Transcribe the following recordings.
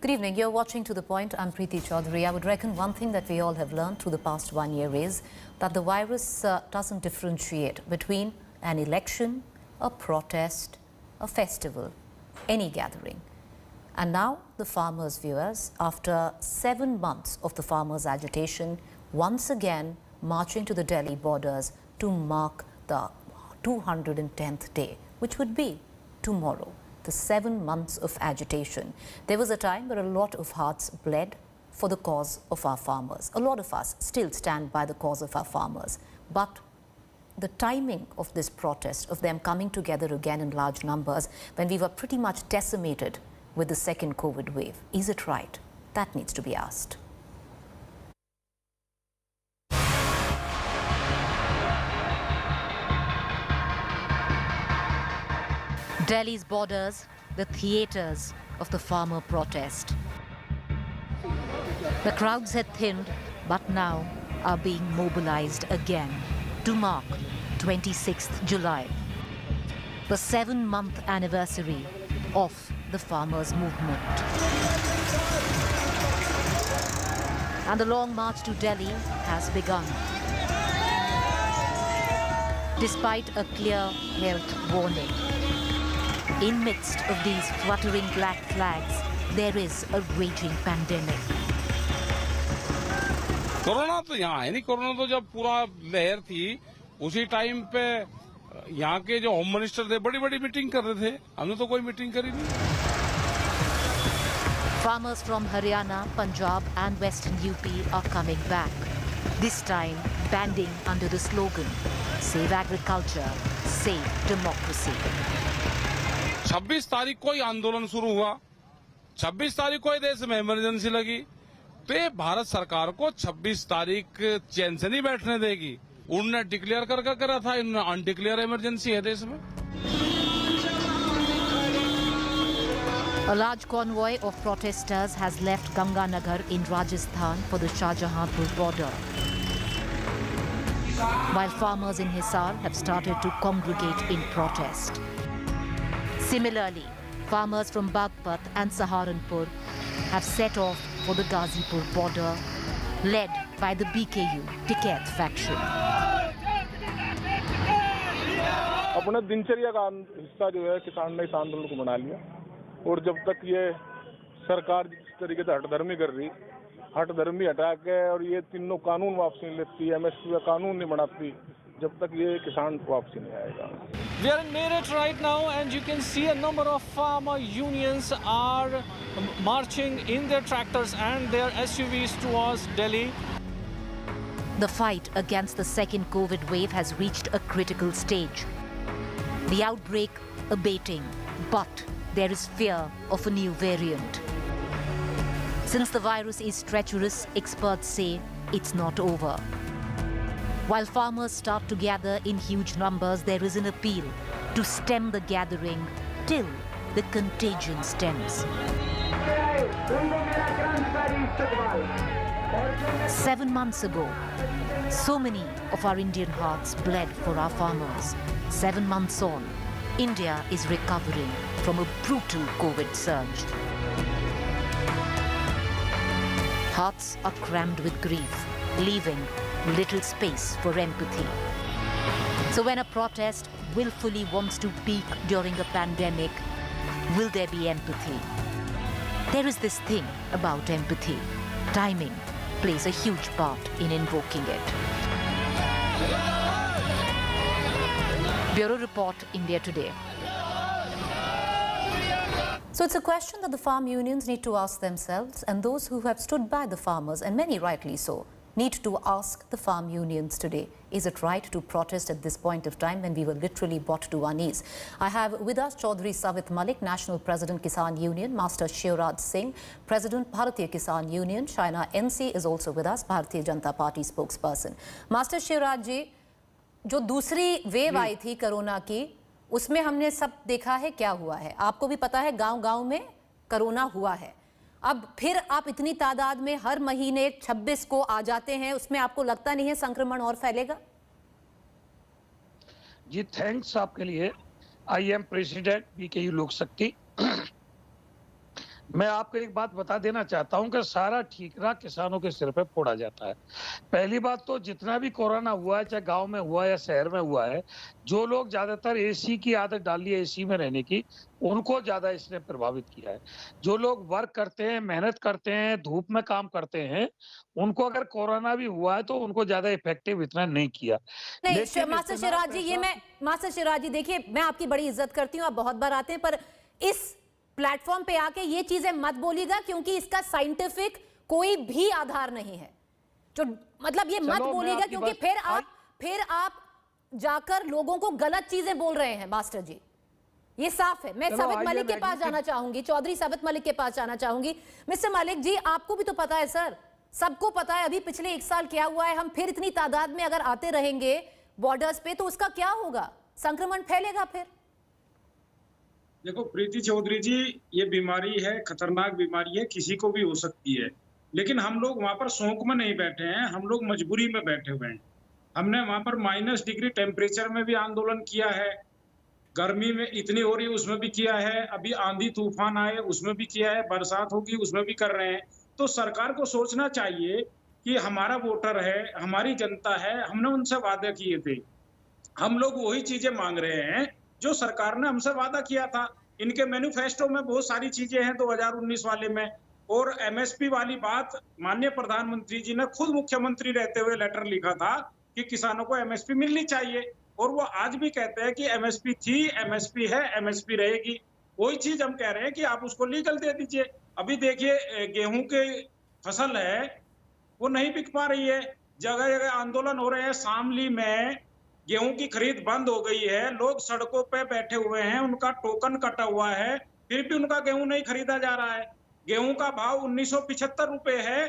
Good evening. You're watching To The Point. I'm Preeti Chaudhary. I would reckon one thing that we all have learned through the past 1 year is that the virus doesn't differentiate between an election, a protest, a festival, any gathering. And now the farmers' viewers, after 7 months of the farmers' agitation, once again marching to the Delhi borders to mark the 210th day, which would be tomorrow. The 7 months of agitation. There was a time where a lot of hearts bled for the cause of our farmers. A lot of us still stand by the cause of our farmers. But the timing of this protest, of them coming together again in large numbers, when we were pretty much decimated with the second COVID wave, is it right? That needs to be asked. Delhi's borders, the theatres of the farmer protest. The crowds had thinned, but now are being mobilized again to mark 26th July, the 7-month anniversary of the farmers' movement. And the long march to Delhi has begun. Despite a clear health warning, in midst of these fluttering black flags, there is a raging pandemic. Corona तो यहाँ है नहीं। Corona तो जब पूरा लहर थी उसी टाइम पे यहाँ के जो होम मिनिस्टर थे बड़ी बड़ी मीटिंग कर रहे थे। हमने तो कोई मीटिंग करी नहीं। Farmers from Haryana, Punjab and Western UP are coming back. This time banding under the slogan, Save Agriculture, Save Democracy. 26 तारीख को ही आंदोलन शुरू हुआ। 26 तारीख को ही देश में इमरजेंसी लगी। तो ये भारत सरकार को 26 तारीख चैन से नहीं बैठने देगी। उन्होंने डिक्लेयर कर करा था, इन्होंने अनडिक्लेयर इमरजेंसी है देश में। A large convoy of protesters has left Ganganagar in Rajasthan for the Shahjahanpur border, while farmers in Hisar have started to congregate in protest. Similarly, farmers from Bagpat and Saharanpur have set off for the Ghazipur border, led by the BKU Tiket faction. अपने दिनचर्या का हिस्सा जो है किसान ने इस आंदोलन को बना लिया और जब तक ये सरकार जिस तरीके से हटधर्मी हटा के और ये तीनों कानून वापसी नहीं लेती, एमएसपी का कानून नहीं बनाती, जब तक ये किसान वापसी नहीं आएगा। We are in Meerut right now and you can see a number of farmer unions are marching in their tractors and their SUVs towards Delhi. The fight against the second COVID wave has reached a critical stage. The outbreak abating, but there is fear of a new variant. Since the virus is treacherous, experts say it's not over. While farmers start to gather in huge numbers, there is an appeal to stem the gathering till the contagion stems. 7 months ago, so many of our Indian hearts bled for our farmers. 7 months on, India is recovering from a brutal COVID surge. Hearts are crammed with grief, leaving little space for empathy. So when a protest willfully wants to peak during a pandemic, will there be empathy? There is this thing about empathy. Timing plays a huge part in invoking it. Bureau Report, India Today. So it's a question that the farm unions need to ask themselves, and those who have stood by the farmers, and many rightly so, need to ask the farm unions today. Is it right to protest at this point of time when we were literally brought to our knees? I have with us Chaudhry Savit Malik, National President Kisan Union, Master Shivraj Singh, President Bharatiya Kisan Union, Shaina NC is also with us, Bharatiya Janata Party spokesperson. Master Shivraj ji, जो दूसरी wave आई थी corona की, उसमें हमने सब देखा है क्या हुआ है। आपको भी पता है गांव-गांव में कोरोना हुआ है। अब फिर आप इतनी तादाद में हर महीने 26 को आ जाते हैं, उसमें आपको लगता नहीं है संक्रमण और फैलेगा? जी थैंक्स आपके लिए। आई एम प्रेसिडेंट बीकेयू लोक शक्ति। मैं आपको एक बात बता देना चाहता हूं कि सारा ठीकरा किसानों के सिर पे फोड़ा जाता है। पहली बात तो जितना भी कोरोना हुआ है, चाहे गांव में हुआ है या शहर में हुआ है, जो लोग ज्यादातर एसी की आदत डाली है, एसी में रहने की, उनको ज्यादा इसने प्रभावित किया है। जो लोग वर्क करते हैं, मेहनत करते हैं, धूप में काम करते हैं, उनको अगर कोरोना भी हुआ है तो उनको ज्यादा इफेक्टिव इतना नहीं किया। नहीं मास्टर शिराज जी, ये मैं मास्टर शिराज जी देखिए, मैं आपकी बड़ी इज्जत करती हूँ, आप बहुत बार आते हैं, पर इस प्लेटफॉर्म पे आके ये चीजें मत बोलिएगा क्योंकि इसका साइंटिफिक कोई भी आधार नहीं है। जो मतलब ये मत बोलिएगा क्योंकि फिर आप जाकर लोगों को गलत चीजें बोल रहे हैं मास्टर जी, ये साफ है। मैं साबित मलिक के पास जाना चाहूंगी, चौधरी साबित मलिक के पास जाना चाहूंगी। मिस्टर मलिक जी, आपको भी तो पता है सर, सबको पता है अभी पिछले 1 साल क्या हुआ है। हम फिर इतनी तादाद में अगर आते रहेंगे बॉर्डर्स पे तो उसका क्या होगा? संक्रमण फैलेगा फिर। देखो प्रीति चौधरी जी, ये बीमारी है, खतरनाक बीमारी है, किसी को भी हो सकती है, लेकिन हम लोग वहां पर शौक में नहीं बैठे हैं, हम लोग मजबूरी में बैठे हुए हैं। हमने वहां पर -डिग्री टेम्परेचर में भी आंदोलन किया है, गर्मी में इतनी हो रही है उसमें भी किया है, अभी आंधी तूफान आए उसमें भी किया है, बरसात होगी उसमें भी कर रहे हैं। तो सरकार को सोचना चाहिए कि हमारा वोटर है, हमारी जनता है, हमने उनसे वादे किए थे, हम लोग वही चीजें मांग रहे हैं जो सरकार ने हमसे वादा किया था। इनके मैनिफेस्टो में बहुत सारी चीजें हैं 2019 वाले में, और एमएसपी वाली बात माननीय प्रधानमंत्री जी ने खुद मुख्यमंत्री रहते हुए लेटर लिखा था कि किसानों को एमएसपी मिलनी चाहिए, और वो आज भी कहते हैं कि एमएसपी थी, एमएसपी है, एमएसपी रहेगी। वही चीज हम कह रहे हैं कि आप उसको लीगल दे दीजिए। अभी देखिए गेहूं के फसल है वो नहीं बिक पा रही है, जगह जगह आंदोलन हो रहे हैं। शामली में गेहूं की खरीद बंद हो गई है, लोग सड़कों पे बैठे हुए हैं, उनका टोकन कटा हुआ है, फिर भी उनका गेहूं नहीं खरीदा जा रहा है। गेहूं का भाव 1975 रुपए है,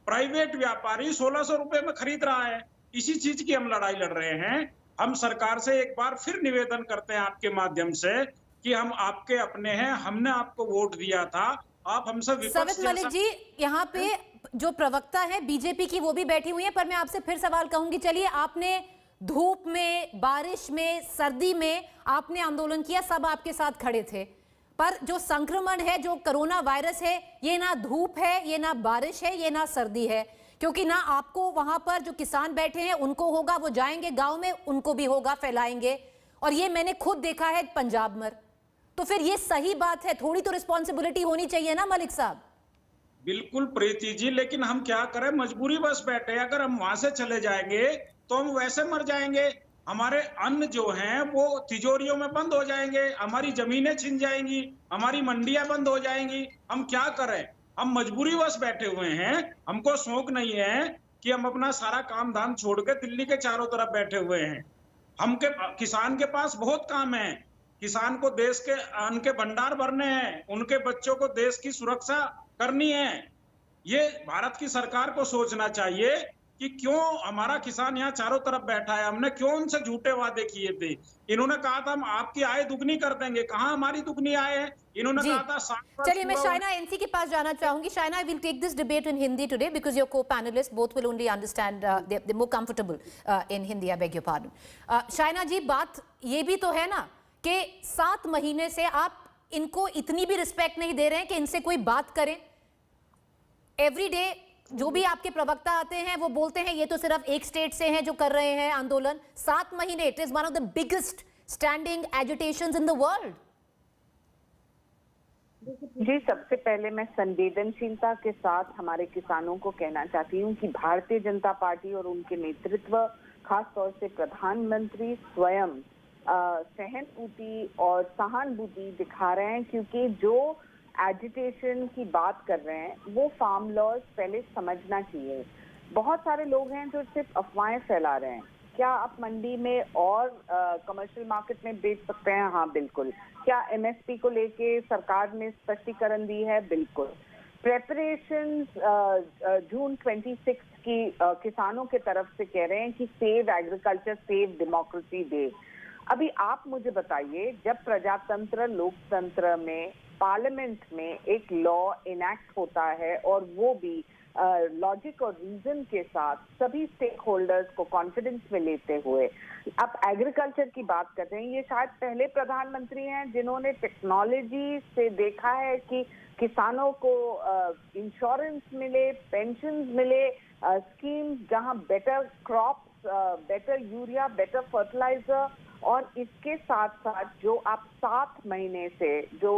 प्राइवेट व्यापारी 1600 रुपए में खरीद रहा है। इसी चीज की हम लड़ाई लड़ रहे हैं। हम सरकार से एक बार फिर निवेदन करते हैं आपके माध्यम से कि हम आपके अपने हैं, हमने आपको वोट दिया था, आप हमसे साबित मलिक जी, यहाँ पे जो प्रवक्ता है बीजेपी की वो भी बैठी हुई है, पर मैं आपसे फिर सवाल कहूंगी। चलिए, आपने धूप में, बारिश में, सर्दी में आपने आंदोलन किया, सब आपके साथ खड़े थे, पर जो संक्रमण है, जो कोरोना वायरस है, ये ना धूप है, ये ना बारिश है, ये ना सर्दी है, क्योंकि ना आपको वहां पर जो किसान बैठे हैं उनको होगा, वो जाएंगे गांव में, उनको भी होगा, फैलाएंगे, और ये मैंने खुद देखा है पंजाब में। तो फिर ये सही बात है, थोड़ी तो रिस्पॉन्सिबिलिटी होनी चाहिए ना मलिक साहब। बिल्कुल प्रीति जी, लेकिन हम क्या करें, मजबूरी बस बैठे। अगर हम वहां से चले जाएंगे तो हम वैसे मर जाएंगे, हमारे अन्न जो हैं वो तिजोरियों में बंद हो जाएंगे, हमारी जमीनें छिन जाएंगी, हमारी मंडियां बंद हो जाएंगी। हम क्या करें, हम मजबूरी बस बैठे हुए हैं। हमको शौक नहीं है कि हम अपना सारा काम धाम छोड़ के दिल्ली के चारों तरफ बैठे हुए हैं। किसान के पास बहुत काम है, किसान को देश के अन्न के भंडार भरने हैं, उनके बच्चों को देश की सुरक्षा करनी है। ये भारत की सरकार को सोचना चाहिए कि क्यों हमारा किसान यहाँ चारों तरफ बैठा है, हमने क्यों उनसे झूठे वादे किए थे। इन्होंने कहा था हम आपकी आय दुगनी कर देंगे, कहाँ हमारी दुगनी आय है। इन्होंने कहा था। चलिए, मैं शाइना एनसी के पास जाना चाहूंगी। Shaina, I will take this debate in Hindi today because your co-panellists both will only understand, they more comfortable in Hindi, I beg your pardon. Shaina ji, बात ये भी तो है ना कि 7 महीने से आप इनको इतनी भी रिस्पेक्ट नहीं दे रहे हैं कि इनसे कोई बात करें। एवरी डे जो भी आपके प्रवक्ता आते हैं वो बोलते हैं ये तो सिर्फ एक स्टेट से हैं जो कर रहे हैं आंदोलन। 7 महीने, it is one of the biggest standing agitations in the world. जी, सबसे पहले मैं संवेदनशीलता के साथ हमारे किसानों को कहना चाहती हूँ कि भारतीय जनता पार्टी और उनके नेतृत्व, खास तौर से प्रधानमंत्री स्वयं सहनपुटी और सहानुभूति दिखा रहे हैं, क्योंकि जो एजिटेशन की बात कर रहे हैं वो फार्म लॉज पहले समझना चाहिए। बहुत सारे लोग हैं जो सिर्फ अफवाहें फैला रहे हैं। क्या आप मंडी में और कमर्शियल मार्केट में बेच सकते हैं? हाँ, बिल्कुल। क्या एमएसपी को लेके सरकार ने स्पष्टीकरण दी है? बिल्कुल। प्रेपरेशंस जून 26 की किसानों के तरफ से कह रहे हैं कि save agriculture, save democracy day. अभी आप मुझे बताइए, जब प्रजातंत्र, लोकतंत्र में, पार्लियामेंट में एक लॉ इनैक्ट होता है और वो भी लॉजिक और रीजन के साथ सभी स्टेक होल्डर्स को कॉन्फिडेंस में लेते हुए अब एग्रीकल्चर की बात करते हैं। ये शायद पहले प्रधानमंत्री हैं जिन्होंने टेक्नोलॉजी से देखा है कि किसानों को इंश्योरेंस मिले, पेंशन मिले, स्कीम जहां better crops, better urea, better fertiliser, और इसके साथ साथ जो आप 7 महीने से जो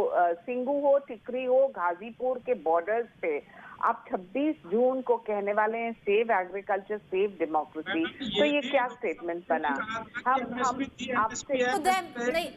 सिंगू हो, टिकरी हो, गाजीपुर के बॉर्डर्स पे आप 26 जून को कहने वाले हैं सेव एग्रीकल्चर सेव डेमोक्रेसी, तो ये क्या स्टेटमेंट बना? हम आपसे तो नहीं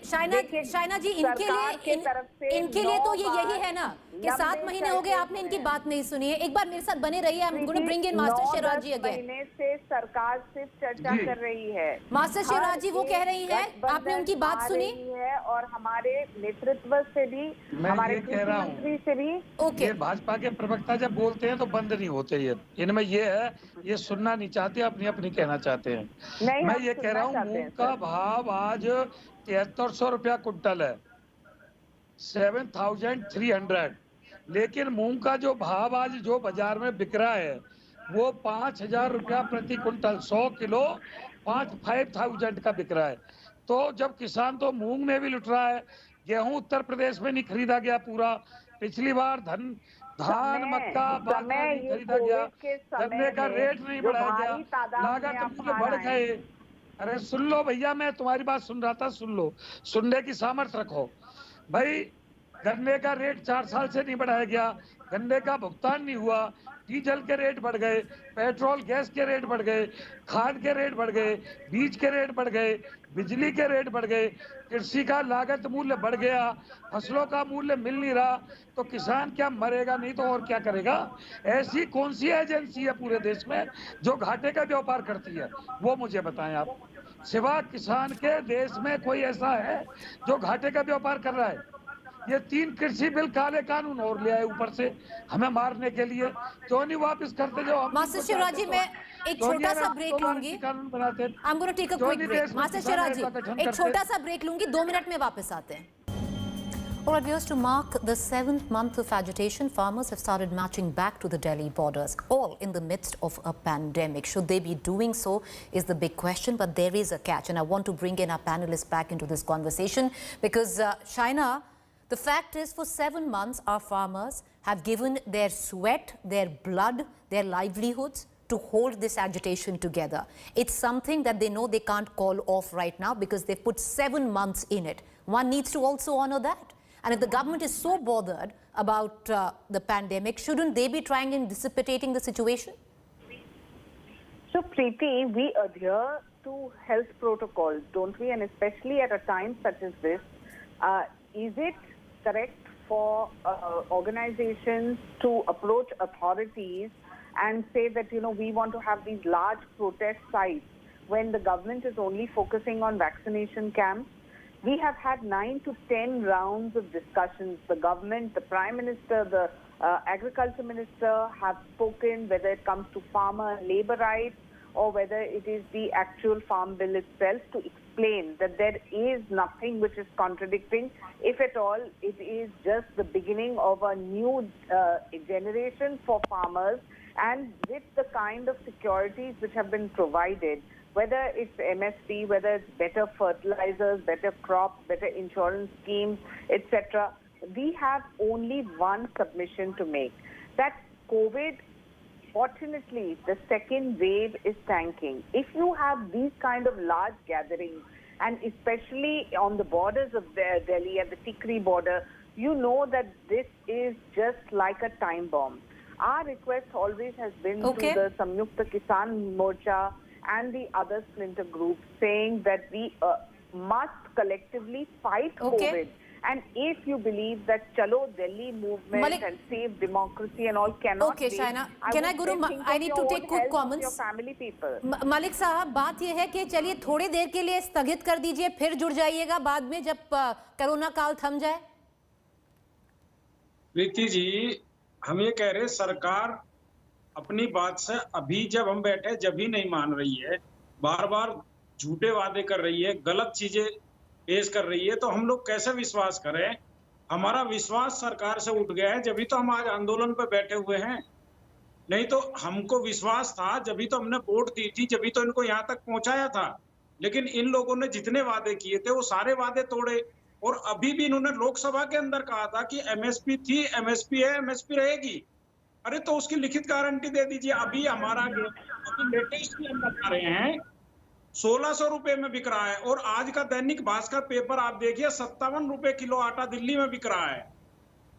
शाइना जी, इनके लिए तो ये यही है ना कि 7 महीने हो गए आपने इनकी बात नहीं सुनी है। एक बार मेरे साथ बने रहिए, I am going to bring in master Shivraj ji again. महीने से सरकार सिर्फ चर्चा कर रही है, मास्टर शिवराज जी वो कह रही है, आपने उनकी बात सुनी है, और हमारे नेतृत्व से भी, हमारे कृषि मंत्री से भी। ओके, भाजपा के प्रवक्ता जब बोलते हैं तो बंद नहीं होते, ये इनमें ये है, ये सुनना नहीं चाहते, अपनी अपनी कहना चाहते हैं। मैं ये कह रहा हूँ मूंग का भाव आज 7300 रुपया कुंटल है, 7300, लेकिन मूंग का जो भाव आज जो बाजार में बिक रहा है वो 5000 रुपया प्रति कुंटल, 100 किलो 5000 का बिक रहा है। तो जब किसान तो मूंग में भी लुट रहा है, गेहूं उत्तर प्रदेश में नहीं खरीदा गया पूरा, पिछली बार धान, मक्का, बाजरा नहीं खरीदा गया, गन्ने का रेट नहीं बढ़ाया गया, लागत मूल्य बढ़ गए। अरे सुन लो भैया, मैं तुम्हारी बात सुन रहा था, सुन लो, सुनने की सामर्थ्य रखो भाई। गन्ने का रेट 4 साल से नहीं बढ़ाया गया, गन्ने का भुगतान नहीं हुआ, डीजल के रेट बढ़ गए, पेट्रोल गैस के रेट बढ़ गए, खाद के रेट बढ़ गए, बीज के रेट बढ़ गए, बिजली के रेट बढ़ गए, कृषि का लागत मूल्य बढ़ गया, फसलों का मूल्य मिल नहीं रहा, तो किसान क्या मरेगा नहीं तो और क्या करेगा? ऐसी कौन सी एजेंसी है पूरे देश में जो घाटे का व्यापार करती है? वो मुझे बताएं आप। सिवा किसान के देश में कोई ऐसा है जो घाटे का व्यापार कर रहा है? ये 3 कृषि बिल, काले कानून और ले आए ऊपर से हमें मारने के लिए, क्यों नहीं वापस करते? जो मास्टर शिवराज जी, मैं एक छोटा सा ब्रेक लूंगी, कानून बनाते हैं। I am going to take a quick break. Master Shivraj ji, एक छोटा सा ब्रेक लूंगी, 2 मिनट में वापस आते हैं। All right, viewers, to mark the 7th month of agitation, farmers have started marching back to the Delhi borders, all in the midst of a pandemic. Should they be doing so is the big question, but there is a catch. And I want to bring in our panelists back into this conversation because, Shaina, the fact is for 7 months, our farmers have given their sweat, their blood, their livelihoods to hold this agitation together. It's something that they know they can't call off right now because they've put 7 months in it. One needs to also honor that. And if the government is so bothered about the pandemic, shouldn't they be trying and dissipating the situation? So, Preeti, we adhere to health protocols, don't we? And especially at a time such as this, is it correct for organizations to approach authorities and say that, you know, we want to have these large protest sites when the government is only focusing on vaccination camps? We have had 9 to 10 rounds of discussions. The government, the Prime Minister, the Agriculture Minister have spoken, whether it comes to farmer and labor rights or whether it is the actual farm bill itself, to explain that there is nothing which is contradicting. If at all, it is just the beginning of a new generation for farmers, and with the kind of securities which have been provided, whether it's MSP, whether it's better fertilizers, better crops, better insurance schemes, etc. We have only one submission to make, that COVID, fortunately, the second wave is tanking. If you have these kind of large gatherings, and especially on the borders of Delhi and the Tikri border, you know that this is just like a time bomb. Our request always has been to the Samyukta Kisan Morcha and the other splinter groups, saying that we must collectively fight COVID. And if you believe that Chalo Delhi movement and save democracy and all cannot be, Shaina, can I go to, I need to take quick comments. Your family people. Malik साहब, बात ये है कि चलिए थोड़ी देर के लिए स्थगित कर दीजिए, फिर जुड़ जाइएगा बाद में जब कोरोना काल थम जाए। प्रीति जी, हम ये कह रहे हैं सरकार अपनी बात से अभी जब हम बैठे जब भी नहीं मान रही है, बार बार झूठे वादे कर रही है, गलत चीजें पेश कर रही है, तो हम लोग कैसे विश्वास करें? हमारा विश्वास सरकार से उठ गया है, जब भी तो हम आज आंदोलन पे बैठे हुए हैं। नहीं तो हमको विश्वास था, जब तो हमने वोट दी थी, जब तो इनको यहाँ तक पहुंचाया था। लेकिन इन लोगों ने जितने वादे किए थे वो सारे वादे तोड़े। और अभी भी इन्होंने लोकसभा के अंदर कहा था कि एमएसपी थी, एमएसपी है, एमएसपी रहेगी। अरे तो उसकी लिखित गारंटी दे दीजिए। अभी हमारा अभी लेटेस्ट भी हम बता रहे हैं 1600 रुपए में बिक रहा है। और आज का दैनिक भास्कर पेपर आप देखिए 57 रुपए किलो आटा दिल्ली में बिक रहा है।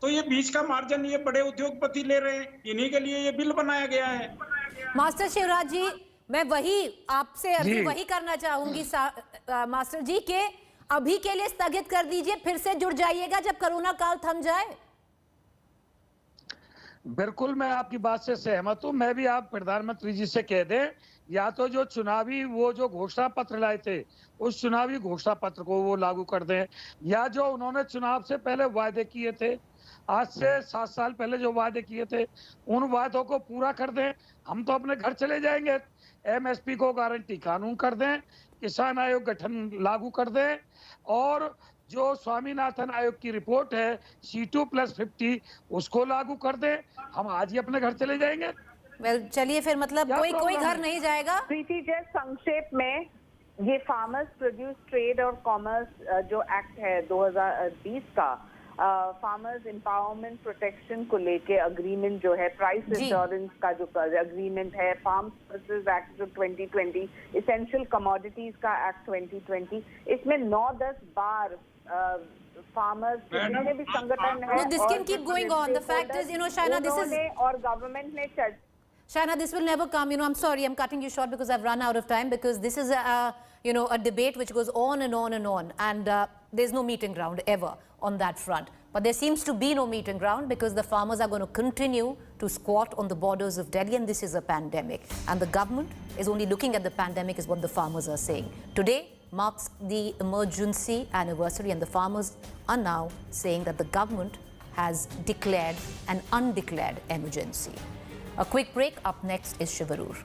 तो ये बीच का मार्जिन ये बड़े उद्योगपति ले रहे हैं, इन्हीं के लिए ये बिल बनाया गया है। मास्टर शिवराज जी, मैं वही आपसे अभी वही करना चाहूंगी मास्टर जी के अभी के लिए स्थगित कर दीजिए, फिर से जुड़ जाइएगा जब कोरोना काल थम जाए। बिल्कुल, मैं आपकी बात से सहमत हूं। मैं भी आप प्रधानमंत्री जी से कह दें, या तो जो चुनावी वो जो घोषणा पत्र लाए थे उस चुनावी घोषणा पत्र को वो लागू कर दें, या जो उन्होंने चुनाव से पहले वायदे किए थे, आज से 7 साल पहले जो वादे किए थे, उन वादों को पूरा कर दें। हम तो अपने घर चले जाएंगे। एमएसपी को गारंटी कानून कर दें, किसान आयोग गठन लागू कर दें, और जो स्वामीनाथन आयोग की रिपोर्ट है C2+50 उसको लागू कर दें। हम आज ही अपने घर चले जाएंगे। वेल चलिए फिर, मतलब कोई घर नहीं जाएगा। प्रीति, जस्ट संक्षेप में, ये फार्मर्स प्रोड्यूस ट्रेड और कॉमर्स जो एक्ट है 2020 का, फार्मर्स एम्पावरमेंट प्रोटेक्शन को लेके अग्रीमेंट जो है, प्राइस इंश्योरेंस का जो अग्रीमेंट है, फार्म सर्विसेज एक्ट जो 2020, इसेंशियल कमोडिटीज का एक्ट 2020, इसमें 9-10 बार फार्मर्स जितने भी संगठन है, this can keep going on. The fact is, Shaina, this is, और गवर्नमेंट ने Shaina, this will never come. I'm sorry, I'm cutting you short because I've run out of time, because this is a debate which goes on and on and on, and there's no meeting ground ever on that front. But there seems to be no meeting ground because the farmers are going to continue to squat on the borders of Delhi, and this is a pandemic. And the government is only looking at the pandemic, is what the farmers are saying. Today marks the emergency anniversary, and the farmers are now saying that the government has declared an undeclared emergency. A quick break. Up next is Shivarur.